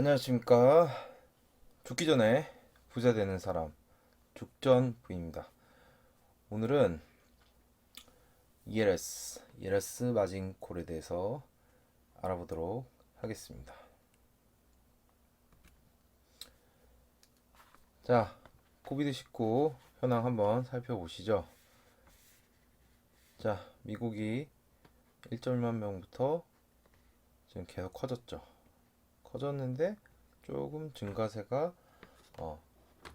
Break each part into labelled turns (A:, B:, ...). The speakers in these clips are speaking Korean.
A: 안녕하십니까. 죽기 전에 부자 되는 사람, 죽전 부입니다. 오늘은 ELS 마진 콜에 대해서 알아보도록 하겠습니다. 자, 코비드-19 현황 한번 살펴보시죠. 자, 미국이 1.1만 명부터 지금 계속 커졌는데 조금 증가세가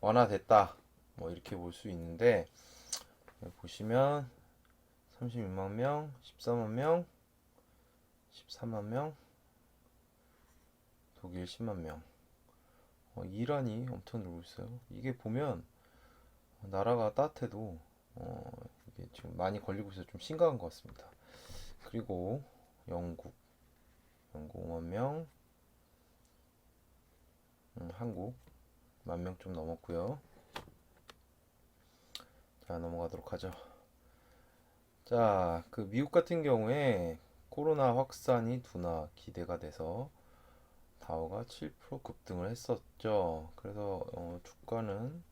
A: 완화됐다. 뭐 이렇게 볼 수 있는데 보시면 36만 명, 14만 명, 14만 명, 독일 10만 명. 이란이 엄청 늘고 있어요. 이게 보면 나라가 따뜻해도 이게 지금 많이 걸리고 있어서 좀 심각한 것 같습니다. 그리고 영국 5만 명, 한국 1만 명 좀 넘었고요. 자, 넘어가도록 하죠. 자, 그 미국 같은 경우에 코로나 확산이 둔화 기대가 돼서 다우가 7% 급등을 했었죠. 그래서 주가는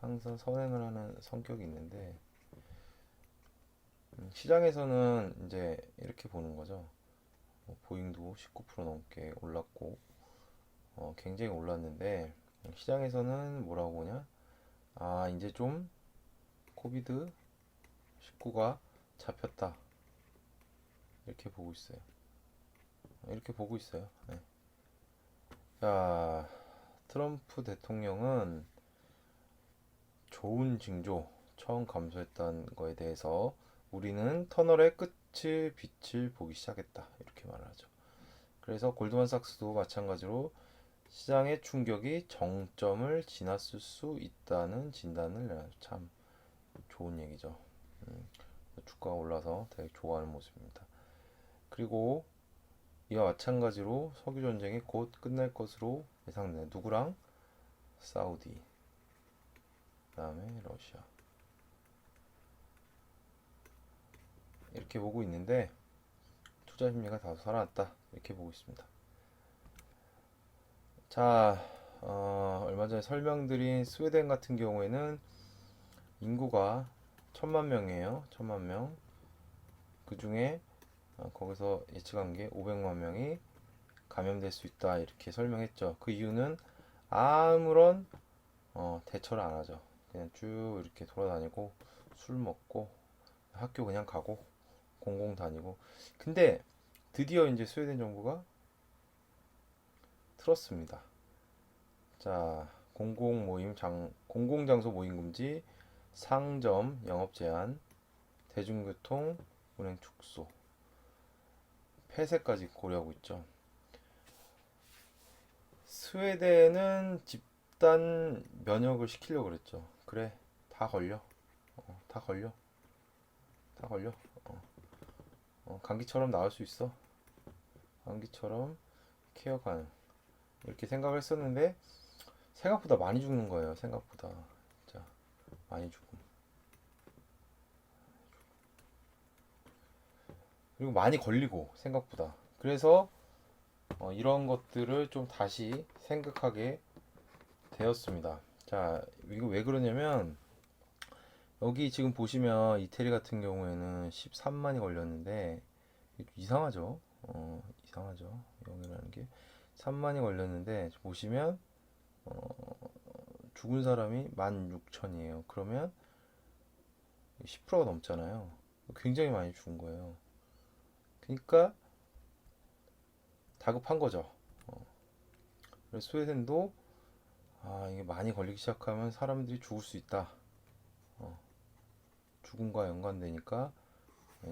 A: 항상 선행을 하는 성격이 있는데 시장에서는 이제 이렇게 보는 거죠. 보잉도 19% 넘게 올랐고 굉장히 올랐는데 시장에서는 뭐라고 보냐? 아, 이제 좀 코비드 19가 잡혔다. 이렇게 보고 있어요. 이렇게 보고 있어요. 네. 자, 트럼프 대통령은 좋은 징조 처음 감소했다는 거에 대해서 우리는 터널의 끝을 빛을 보기 시작했다. 이렇게 말을 하죠. 그래서 골드만삭스도 마찬가지로 시장의 충격이 정점을 지났을 수 있다는 진단을 내요. 참 좋은 얘기죠. 주가가 올라서 되게 좋아하는 모습입니다. 그리고 이와 마찬가지로 석유 전쟁이 곧 끝날 것으로 예상돼. 누구랑? 사우디, 그다음에 러시아. 이렇게 보고 있는데 투자 심리가 다소 살아났다. 이렇게 보고 있습니다. 자, 얼마 전에 설명드린 스웨덴 같은 경우에는 인구가 1000만 명이에요. 1000만 명. 그 중에 거기서 예측한 게 500만 명이 감염될 수 있다. 이렇게 설명했죠. 그 이유는 아무런 대처를 안 하죠. 그냥 쭉 이렇게 돌아다니고 술 먹고 학교 그냥 가고 공공 다니고. 근데 드디어 이제 스웨덴 정부가 틀었습니다. 자, 공공장소 모임 금지, 상점 영업 제한, 대중교통 운행 축소, 폐쇄까지 고려하고 있죠. 스웨덴은 집단 면역을 시키려고 그랬죠. 그래, 다 걸려. 다 걸려. 다 걸려. 감기처럼 나을 수 있어. 감기처럼 케어 가능. 이렇게 생각을 했었는데 생각보다 많이 죽는 거예요. 생각보다. 진짜 많이 죽음. 그리고 많이 걸리고 생각보다. 그래서 이런 것들을 좀 다시 생각하게 되었습니다. 자, 이거 왜 그러냐면 여기 지금 보시면 이태리 같은 경우에는 13만이 걸렸는데 이상하죠? 이상하죠? 0이라는 게 3만이 걸렸는데 보시면 죽은 사람이 16,000이에요. 그러면 10%가 넘잖아요. 굉장히 많이 죽은 거예요. 그러니까 다급한 거죠. 그래서 스웨덴도 이게 많이 걸리기 시작하면 사람들이 죽을 수 있다. 죽음과 연관되니까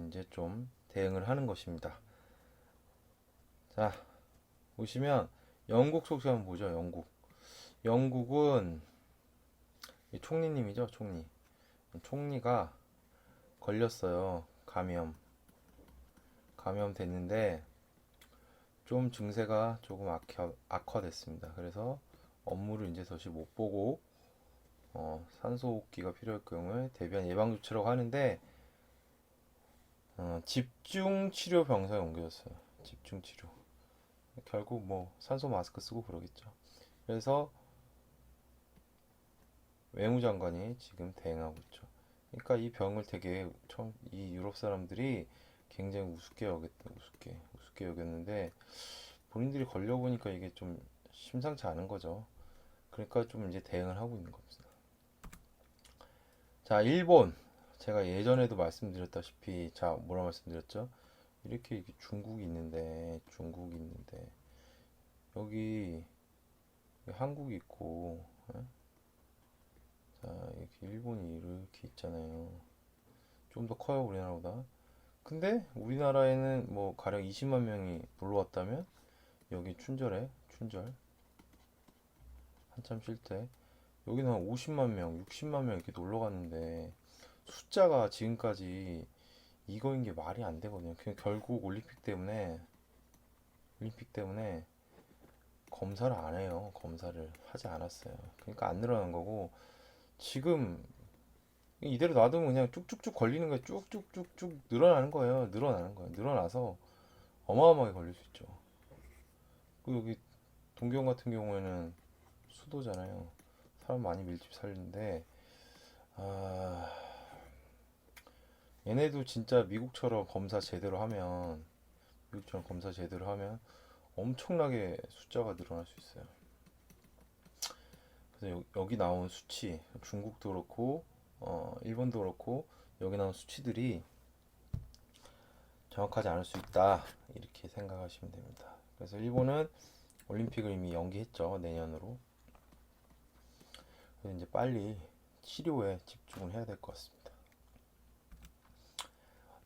A: 이제 좀 대응을 하는 것입니다. 자, 보시면 영국 소식 한번 보죠. 영국은 총리님이죠. 총리가 걸렸어요. 감염됐는데 좀 증세가 조금 악화됐습니다. 그래서 업무를 이제 다시 못 보고 산소호흡기가 필요할 경우에 대비한 예방 조치라고 하는데 집중 치료 병상에 옮겨졌어요. 집중 치료. 결국 뭐 산소 마스크 쓰고 그러겠죠. 그래서 외무장관이 지금 대응하고 있죠. 그러니까 이 병을 되게 처음 이 유럽 사람들이 굉장히 우습게 여겼는데 본인들이 걸려보니까 이게 좀 심상치 않은 거죠. 그러니까 좀 이제 대응을 하고 있는 겁니다. 자, 일본. 제가 예전에도 말씀드렸다시피, 자, 뭐라 말씀드렸죠? 이렇게 중국이 있는데, 여기 한국이 있고, 예? 자, 이렇게 일본이 이렇게 있잖아요. 좀 더 커요, 우리나라보다. 근데 우리나라에는 뭐 가령 20만 명이 놀러 왔다면, 여기 춘절, 한참 쉴 때, 여기는 한 50만 명, 60만 명 이렇게 놀러 갔는데, 숫자가 지금까지 이거인 게 말이 안 되거든요. 결국 올림픽 때문에 검사를 안 해요. 검사를 하지 않았어요. 그러니까 안 늘어난 거고 지금 이대로 놔두면 그냥 쭉쭉쭉 걸리는 거예요. 쭉쭉쭉쭉 늘어나는 거예요. 늘어나는 거예요. 늘어나서 어마어마하게 걸릴 수 있죠. 그리고 여기 동경 같은 경우에는 수도잖아요. 사람 많이 밀집 살는데 아, 얘네도 진짜 미국처럼 검사 제대로 하면 엄청나게 숫자가 늘어날 수 있어요. 그래서 여기 나온 수치, 중국도 그렇고, 일본도 그렇고, 여기 나온 수치들이 정확하지 않을 수 있다. 이렇게 생각하시면 됩니다. 그래서 일본은 올림픽을 이미 연기했죠. 내년으로. 그래서 이제 빨리 치료에 집중을 해야 될 것 같습니다.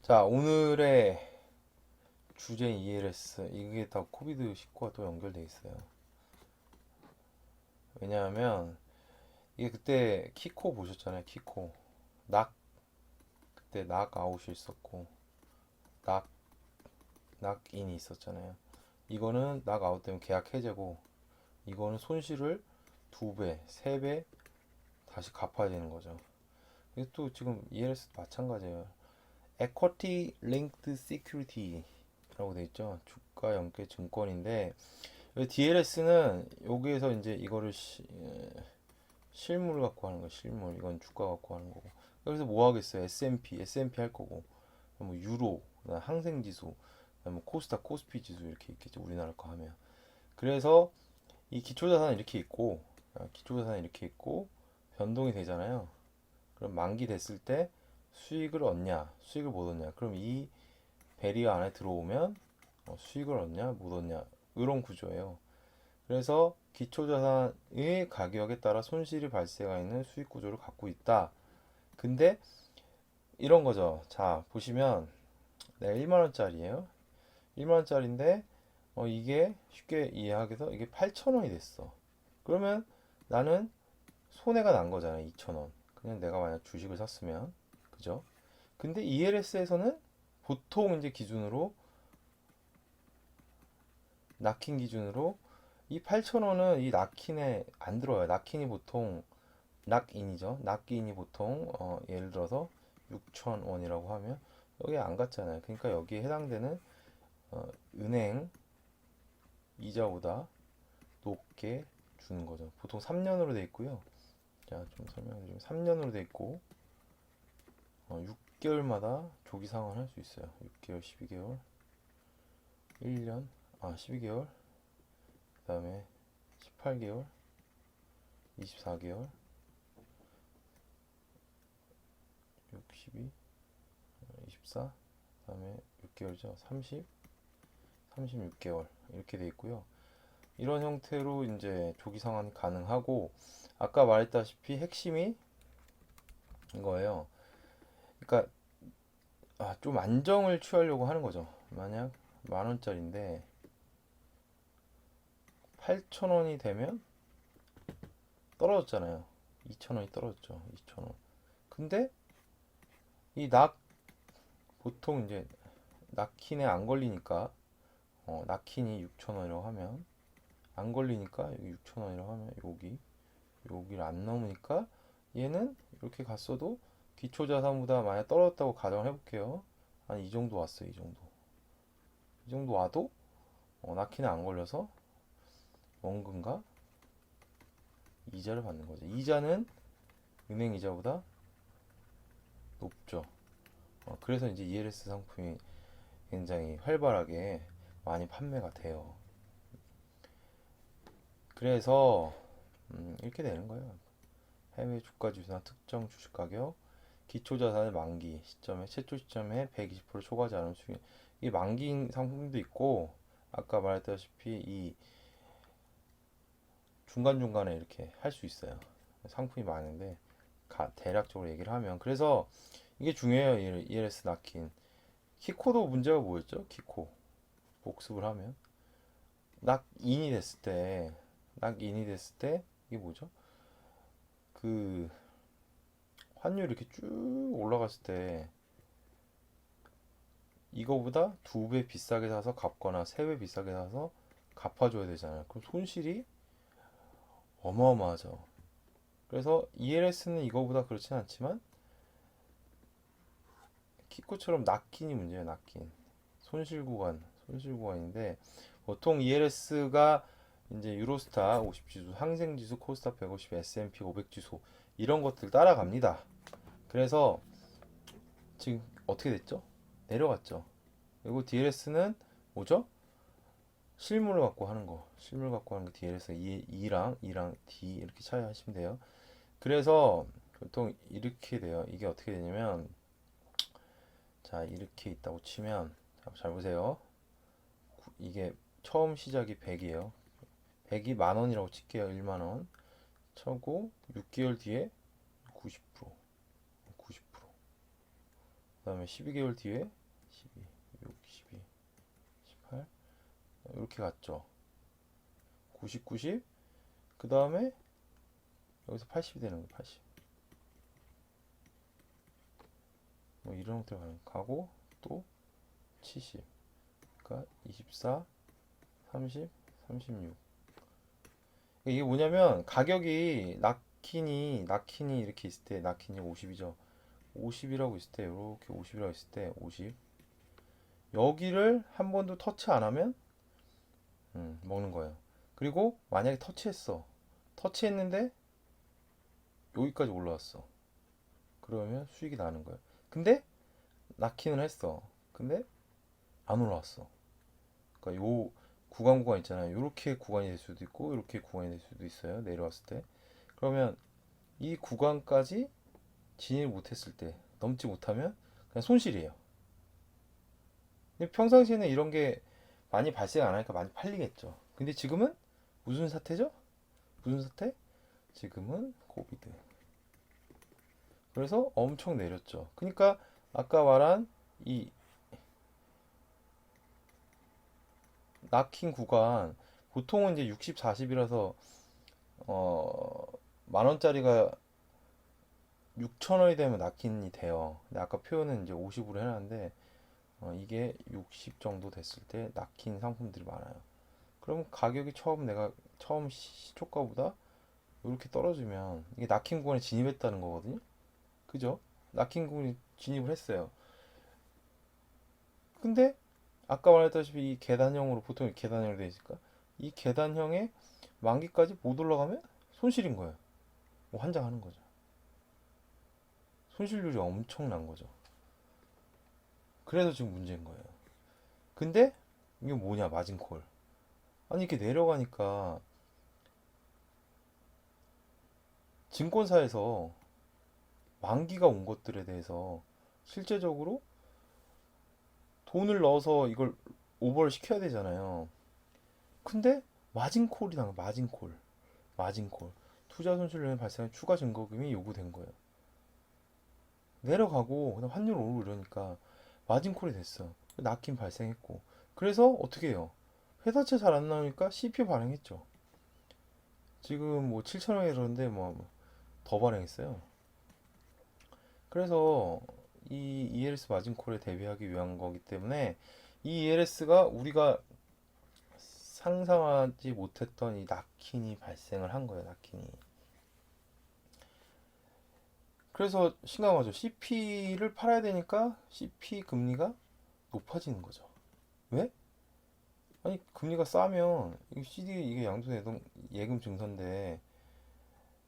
A: 자, 오늘의 주제인 ELS, 이게 다 코비드19와 또 연결돼 있어요. 왜냐하면 이게 그때 키코 보셨잖아요. 키코. 낙 그때 낙아웃이 있었고 낙 낙인이 있었잖아요. 이거는 낙아웃 되면 계약 해제고 이거는 손실을 두 배, 세 배 다시 갚아야 되는 거죠. 이게 또 지금 ELS도 마찬가지예요. Equity Linked Security라고 돼 있죠. 주가 연계 증권인데 DLS는 여기에서 이제 이거를 실물 갖고 하는 거, 실물. 이건 주가 갖고 하는 거고. 그래서 뭐 하겠어요? S&P 할 거고. 뭐 유로, 항생 지수, 뭐 코스닥, 코스피 지수 이렇게 있겠죠. 우리나라 거 하면. 그래서 이 기초자산은 이렇게 있고, 변동이 되잖아요. 그럼 만기 됐을 때 수익을 얻냐, 수익을 못 얻냐. 그럼 이 베리어 안에 들어오면 수익을 얻냐, 못 얻냐. 이런 구조예요. 그래서 기초자산의 가격에 따라 손실이 발생하는 수익 구조를 갖고 있다. 근데 이런 거죠. 자, 보시면 내가 1만 원짜리예요. 1만 원짜리인데 이게 쉽게 이해하기 위해서 이게 8천 원이 됐어. 그러면 나는 손해가 난 거잖아요. 2천 원. 그냥 내가 만약 주식을 샀으면 그죠? 근데 ELS에서는 보통 이제 기준으로 낙힌 기준으로 이 8,000원은 이 낙힌에 안 들어요. 낙인이 보통 예를 들어서 6,000원이라고 하면 여기 안 갔잖아요. 그러니까 여기에 해당되는 은행 이자보다 높게 주는 거죠. 보통 3년으로 돼 있고요. 자, 좀 설명드리면 3년으로 돼 있고 6개월마다 조기 상환할 수 있어요. 6개월, 12개월, 1년, 12개월, 그 다음에 18개월, 24개월, 62, 24, 그 다음에 6개월이죠. 30, 36개월 이렇게 돼 있고요. 이런 형태로 이제 조기 상환이 가능하고 아까 말했다시피 핵심이 이거예요. 그러니까 좀 안정을 취하려고 하는 거죠. 만약 만 원짜리인데 8천 원이 되면 떨어졌잖아요. 2천 원이 떨어졌죠. 2천 원. 근데 이 보통 이제 낙킨에 안 걸리니까 낙킨이 6천 원이라고 하면 안 걸리니까 여기 6천 원이라고 하면 여기를 안 넘으니까 얘는 이렇게 갔어도 기초자산보다 만약 떨어졌다고 가정을 해볼게요. 한 이 정도 왔어요. 이 정도 와도 낙키는 안 걸려서 원금과 이자를 받는 거죠. 이자는 은행 이자보다 높죠. 그래서 이제 ELS 상품이 굉장히 활발하게 많이 판매가 돼요. 그래서 이렇게 되는 거예요. 해외 주가 지수나 특정 주식 가격, 기초 자산의 만기 시점에 최초 시점에 120% 초과하지 않은 수익. 이 만기인 상품도 있고 아까 말했다시피 이 중간중간에 이렇게 할 수 있어요. 상품이 많은데 대략적으로 얘기를 하면 그래서 이게 중요해요. ELS 낙킨. 키코도 문제가 뭐였죠? 키코 복습을 하면 낙인이 됐을 때 이게 뭐죠? 그 환율이 이렇게 쭉 올라갔을 때 이거보다 2배 비싸게 사서 갚거나 3배 비싸게 사서 갚아줘야 되잖아요. 그럼 손실이 어마어마하죠. 그래서 ELS는 이거보다 그렇진 않지만 키코처럼 낙킨이 문제예요. 낙킨 손실 구간인데 보통 ELS가 이제 유로스타 50지수, 항생지수, 코스닥 150, S&P 500지수 이런 것들 따라갑니다. 그래서 지금 어떻게 됐죠? 내려갔죠. 그리고 DLS는 뭐죠? 실물 갖고 하는 거. 실물 갖고 하는 거 DLS E랑 D 이렇게 차이 하시면 돼요. 그래서 보통 이렇게 돼요. 이게 어떻게 되냐면 자, 이렇게 있다고 치면 잘 보세요. 이게 처음 시작이 100이에요. 100이 만 원이라고 칠게요. 1만 원. 차고 6개월 뒤에 90%. 90%. 그다음에 12개월 뒤에 12, 6, 12, 18 이렇게 갔죠. 90, 90. 그다음에 여기서 80이 되는 거예요. 80. 뭐 이런 형태로 가고 또 70. 그러니까 24, 30, 36. 이게 뭐냐면 가격이 낙킨이 이렇게 있을 때 낙킨이 50이죠. 50이라고 있을 때 이렇게 50이라고 있을 때 50. 여기를 한 번도 터치 안 하면 먹는 거예요. 그리고 만약에 터치했는데 여기까지 올라왔어. 그러면 수익이 나는 거예요. 근데 낙킨을 했어. 근데 안 올라왔어. 그러니까 요 구간 있잖아요. 요렇게 구간이 될 수도 있고 이렇게 구간이 될 수도 있어요. 내려왔을 때. 그러면 이 구간까지 진입을 못했을 때 넘지 못하면 그냥 손실이에요. 근데 평상시에는 이런 게 많이 발생 안 하니까 많이 팔리겠죠. 근데 지금은 무슨 사태죠? 무슨 사태? 지금은 코비드. 그래서 엄청 내렸죠. 그러니까 아까 말한 이 낙힌 구간 보통은 이제 60, 40이라서 만 원짜리가 6천 원이 되면 낙힌이 돼요. 근데 아까 표현은 이제 50으로 해놨는데 이게 60 정도 됐을 때 낙힌 상품들이 많아요. 그럼 가격이 내가 처음 시초가보다 이렇게 떨어지면 이게 낙힌 구간에 진입했다는 거거든요. 그죠? 낙힌 구간에 진입을 했어요. 근데 아까 말했다시피 이 계단형으로 보통 계단형으로 되어 있으니까 이 계단형의 만기까지 못 올라가면 손실인 거예요. 뭐 환장하는 거죠. 손실률이 엄청난 거죠. 그래서 지금 문제인 거예요. 근데 이게 뭐냐 마진콜. 아니 이렇게 내려가니까 증권사에서 만기가 온 것들에 대해서 실제적으로 돈을 넣어서 이걸 오버를 시켜야 되잖아요. 근데 마진콜이 나요. 마진콜. 투자 손실로 발생한 추가 증거금이 요구된 거예요. 내려가고 그다음 환율 오르고 이러니까 마진콜이 됐어. 낙인 발생했고. 그래서 어떻게 해요? 회사채 잘 안 나오니까 CP 발행했죠. 지금 뭐 7천 원이 그러는데 뭐 더 발행했어요. 그래서 이 ELS 마진콜에 대비하기 위한 거기 때문에 이 ELS가 우리가 상상하지 못했던 이 낙인이 발생을 한 거예요. 낙인이. 그래서 심각하죠. CP를 팔아야 되니까 CP 금리가 높아지는 거죠. 왜? 아니 금리가 싸면 이 CD 이게 양도세금 예금 증서인데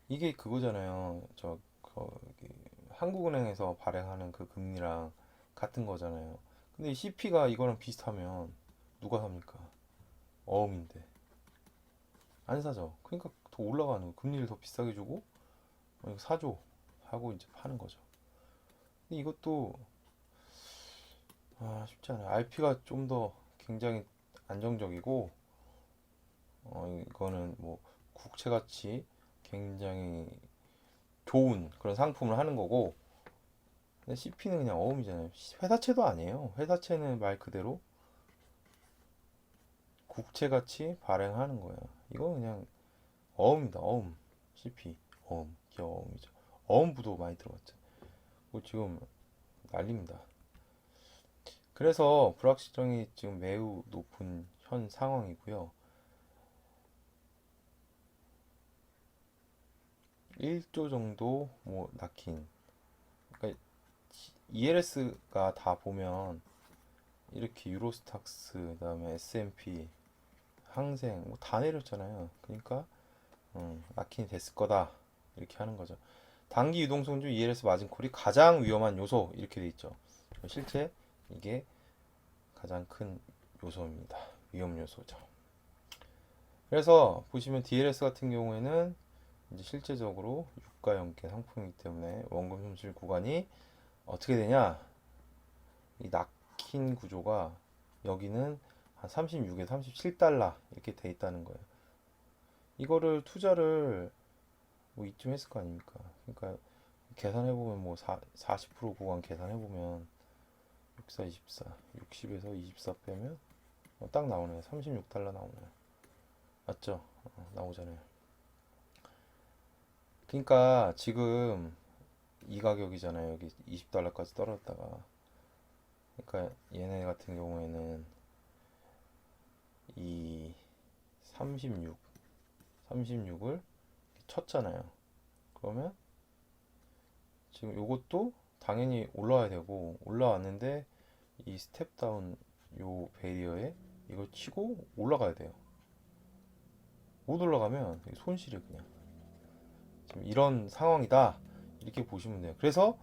A: 이게 그거잖아요. 저 거기 한국은행에서 발행하는 그 금리랑 같은 거잖아요. 근데 이 CP가 이거랑 비슷하면 누가 삽니까? 어음인데 안 사죠. 그러니까 더 올라가는 거. 금리를 더 비싸게 주고 이거 사줘 하고 이제 파는 거죠. 근데 이것도 쉽지 않아요. RP가 좀 더 굉장히 안정적이고 이거는 뭐 국채같이 굉장히 좋은 그런 상품을 하는 거고 근데 CP는 그냥 어음이잖아요. 회사채도 아니에요. 회사채는 말 그대로 국채같이 발행하는 거예요. 이거 그냥 어음이다. 어음. CP. 어음. 기업 어음이죠. 어음부도 많이 들어갔죠. 뭐 지금 난립니다. 그래서 불확실성이 지금 매우 높은 현 상황이고요. 1조 정도 뭐 낙힌. 그러니까 ELS가 다 보면 이렇게 유로스탁스, 그다음에 S&P, 항생 뭐 다 내렸잖아요. 그러니까 낙힌이 됐을 거다 이렇게 하는 거죠. 단기 유동성주 ELS 마진콜이 가장 위험한 요소 이렇게 돼 있죠. 실제 이게 가장 큰 요소입니다. 위험 요소죠. 그래서 보시면 DLS 같은 경우에는 이제 실제적으로 유가 연계 상품이기 때문에 원금 손실 구간이 어떻게 되냐? 이 낙힌 구조가 여기는 한 36에서 37달러 이렇게 돼 있다는 거예요. 이거를 투자를 뭐 이쯤 했을 거 아닙니까? 그러니까 계산해보면 뭐 40% 구간 계산해보면 64, 24, 60에서 24 빼면 딱 나오네요. 36달러 나오네요. 맞죠? 나오잖아요. 그러니까 지금 이 가격이잖아요. 여기 20달러까지 떨어졌다가. 그러니까 얘네 같은 경우에는 이 36을 쳤잖아요. 그러면 지금 요것도 당연히 올라와야 되고 올라왔는데 이 스텝다운 요 베리어에 이걸 치고 올라가야 돼요. 못 올라가면 손실이 그냥. 지금 이런 상황이다. 이렇게 보시면 돼요. 그래서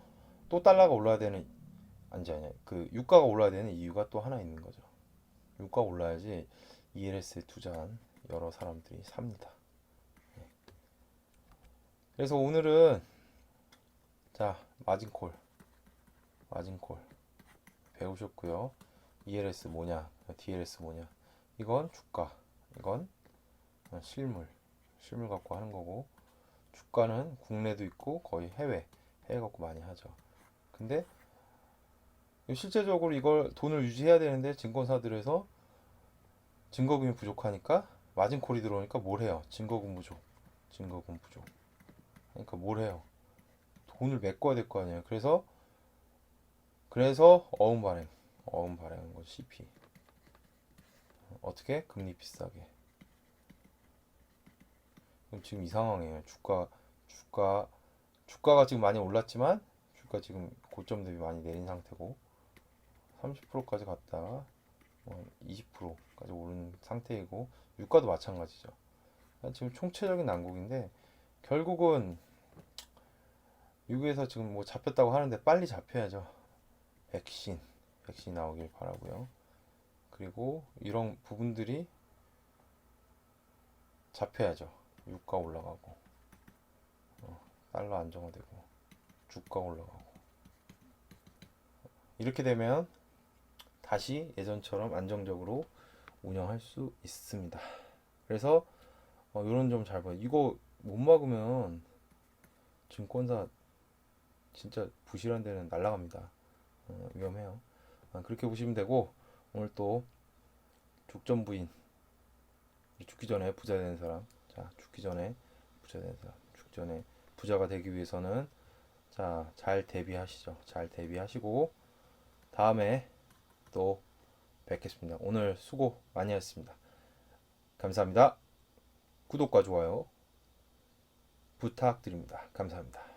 A: 또 달러가 올라야 되는 아니야. 그 유가가 올라야 되는 이유가 또 하나 있는 거죠. 유가가 올라야지 ELS에 투자한 여러 사람들이 삽니다. 그래서 오늘은 자 마진콜 배우셨고요. ELS 뭐냐, DLS 뭐냐. 이건 주가, 이건 실물 갖고 하는 거고 주가는 국내도 있고 거의 해외 갖고 많이 하죠. 근데 실제적으로 이걸 돈을 유지해야 되는데 증권사들에서 증거금이 부족하니까 마진콜이 들어오니까 뭘 해요? 증거금 부족. 그러니까 뭘 해요? 돈을 메꿔야 될 거 아니에요. 그래서 어음 발행한 거 CP. 어떻게? 금리 비싸게. 그럼 지금 이 상황이에요. 주가가 지금 많이 올랐지만 주가 지금 고점 대비 많이 내린 상태고 30%까지 갔다가 20%까지 오른 상태이고 유가도 마찬가지죠. 지금 총체적인 난국인데 결국은 미국에서 지금 뭐 잡혔다고 하는데 빨리 잡혀야죠. 백신 나오길 바라고요. 그리고 이런 부분들이 잡혀야죠. 유가 올라가고 달러 안정화되고 주가 올라가고 이렇게 되면 다시 예전처럼 안정적으로 운영할 수 있습니다. 그래서 이런 점 잘 봐요. 이거 못 막으면 증권사 진짜 부실한 데는 날아갑니다. 위험해요. 그렇게 보시면 되고 오늘 또 죽전 부인 죽기 전에 부자 되는 사람 죽기 전에 부자 되는 사람 죽기 전에 부자가 되기 위해서는 잘 대비하시죠. 잘 대비하시고 다음에 또 뵙겠습니다. 오늘 수고 많이 하셨습니다. 감사합니다. 구독과 좋아요 부탁드립니다. 감사합니다.